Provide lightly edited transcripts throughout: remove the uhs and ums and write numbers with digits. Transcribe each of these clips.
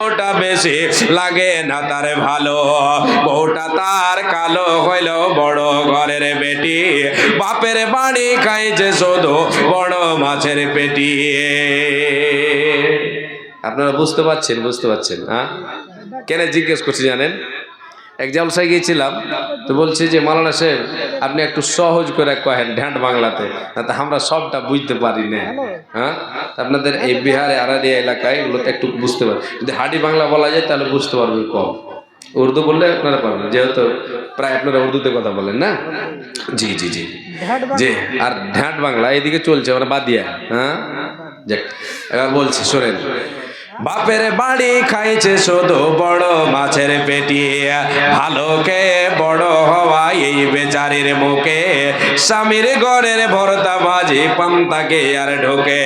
ওটা বেশি লাগে না তার ভালো, বউটা তার কালো হইল বড় ঘরের বেটি, বাপের বাড়ি খাইছে শুধু বড় মাছের পেটি। আপনারা বুঝতে পারছেন হ্যাঁ? কেন জিজ্ঞেস করছি জানেন? এক জলসায় গিয়েছিলাম, তো বলছি যে মাওলানা সাহেব আপনি একটু সহজ করে কহেন ঢ্যাঁট বাংলাতে, না তো আমরা সবটা বুঝতে পারি না। হ্যাঁ, আপনাদের এই বিহারে আরারিয়া এলাকায় এগুলোতে একটু বুঝতে পারি, যদি হাডি বাংলা বলা যায় তাহলে বুঝতে পারবেন কম। উর্দু বললে আপনারা পারবেন, যেহেতু প্রায় আপনারা উর্দুতে কথা বলেন না। জি জি জি জি। আর ঢ্যাঁট বাংলা এদিকে চলছে, আমরা বাদিয়া। হ্যাঁ, যাক এবার বলছি শোনেন। বাপের বাড়ি খাইছে শুধু বড় মাছের পেটি, ভালো খেয়ে বড় হওয়া এই বেচারির মুখে, স্বামীর ঘরের ভর্তা ভাজি পান্তাকে আর ঢোকে,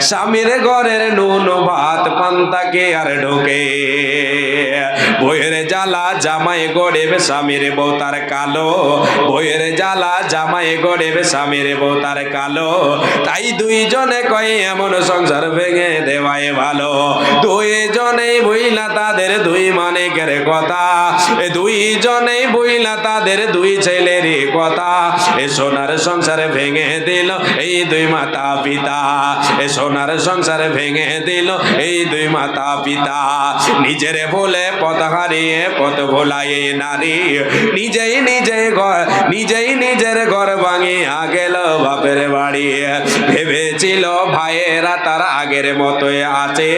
স্বামীর ঘরের নুন ভাত পান্তাকে আর ঢোকে, বইয়ের জ্বালা জামাই গড়েবে স্বামীর বউ তার কালো, বইয়ের জ্বালা জামাই গড়েবে স্বামীর বউ তার কালো, তাই দুইজনে কয় এমন সংসার ভেঙে দেওয়াই ভালো, দুইজনেই বইলা তাদের দুই মানিকের কথা, দুইজনেই বইলা তাদের দুই ছেলেরই কথা, এ সোনার সংসার ভেঙে দিল এই দুই মাতা পিতা, এ সোনার সংসার ভেঙে দিল এই দুই মাতা পিতা, নিজের ভুলে পথ হারিয়ে পথ ভোলাই নারী, নিজেই নিজের ঘর ভাঙিয়া গেল বাপের বাড়ি, ভেবেছিল ভাইয়েরা তার আগের মতোই আছে,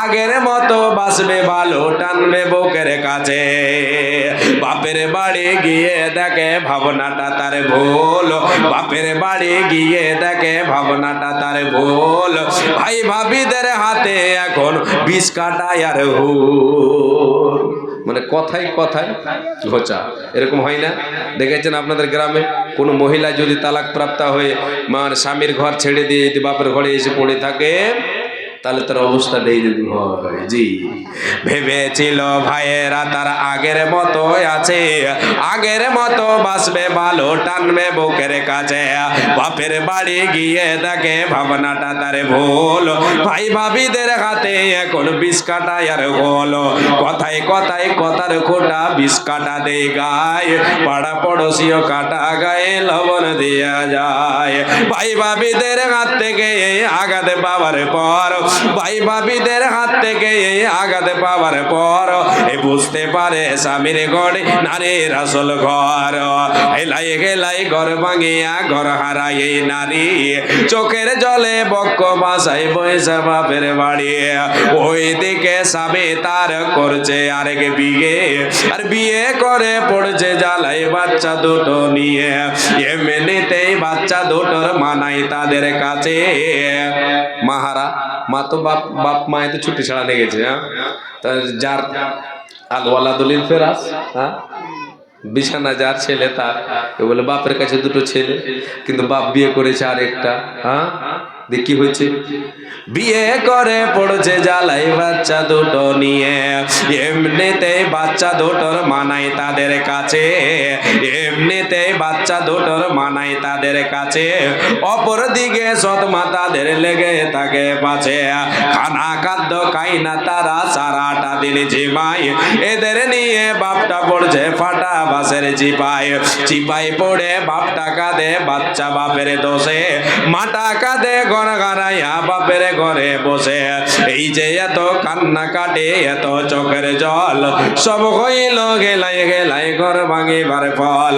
আগের মতো বাসবে ভালো টানবে বুকের কাছে, বাপের বাড়ি গিয়ে দেখে ভাবনাটা তার ভুল, বাপের বাড়ি গিয়ে দেখে ভাবনাটা তার ভুল, ভাই ভাবিদের হাতে এখন বিষ কাটায় আর হুল। মানে কথায় কথায় ঘোচা, এরকম হয় না? দেখেছেন আপনাদের গ্রামে কোনো মহিলা যদি তালাক প্রাপ্তা হয়ে মানে স্বামীর ঘর ছেড়ে দিয়ে যদি বাপের ঘরে এসে পড়ে থাকে, তাহলে তার অবস্থাটা এইরকম হয়। জি, ভেবেছিল ভাইয়েরা তার আগের মতো আছে, আগের মতো বাসবে ভালো টানবে বুকের কাছে, বাপের বাড়ি গিয়ে দেখে ভাবনাটা তার ভুল, ভাই ভাবিদের হাতে এখন বিষ কাটায় আর গোল, কথায় কথায় কথার খোটা বিষ কাটা দেয় গায়ে, পাড়া পড়োশিও কাটা গায়ে লবণ দিয়া যায়, ভাই ভাবিদের হাত থেকে আঘাত পাওয়ার পর, ভাই ভাবিদের হাত থেকে এই আঘাত পাওয়ার পর বুঝতে পারে স্বামীর ঘরে নারীর আসল ঘর, হেলাই হেলাই ঘর ভাঙিয়া ঘর হারায় এই নারী, চোখের জলে বক্ষ বাসায় বইসা বাপের বাড়ি, ওই দিকে স্বামী তার করছে আরেক বিয়ে, আর বিয়ে করে পড়ছে জ্বালাই বাচ্চা দুটো নিয়ে, এমনিতেই বাচ্চা দুটোর মানাই তাদের কাছে, মাহারা মা তো বাপ মায়ে তো ছুটি ছাড়া নিয়ে গেছে। হ্যাঁ, যার আলওয়ালা দলিল ফেরাস, হ্যাঁ, বিছানা যার ছেলে তার, বলে বাপের কাছে দুটো ছেলে, কিন্তু বাপ বিয়ে করেছে আরেকটা। হ্যাঁ, কি হয়েছে? বিয়ে করে পড়ছে জ্বালাই বাচ্চা দুটো নিয়ে, এমনিতেই বাচ্চা দুটোর মানাই তাদের কাছে, এমনিতেই বাচ্চা দুটোর মানাই তাদের কাছে, অপর দিকে সৎমা তাদের লেগে থাকে পাছে, খানা খাদ্য খাই না তারা সারাটা দিন ঝিমাই, এদের নিয়ে বাপটা পড়ছে ফাটা বাসের চিপায়, চিপাই পড়ে বাপটা কাঁদে বাচ্চা বাপের দোষে, মাটা কাঁদে ঘর গাড়াইয়া বাপের ঘরে বসে, এই যে এত কান্না কাটে এত চোখের জল, সব হইল গেলাই গেলাই ঘর ভাঙিবার ফল,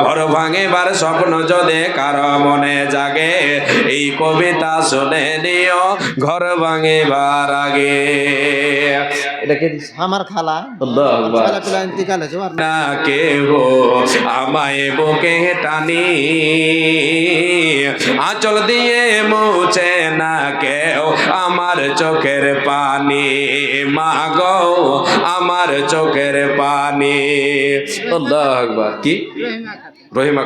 ঘর ভাঙিবার স্বপ্ন যদি কারো মনে জাগে, এই কবিতা শুনে নিও ঘর ভাঙিবার আগে। এটাকে আমার খালা না কেহ আমায় বুকে টানি, আঁচল দিয়ে মুছে না কেউ আমার চোখের পানি, মা গো আমার চোখের পানি। আল্লাহু আকবার। কি রহিমা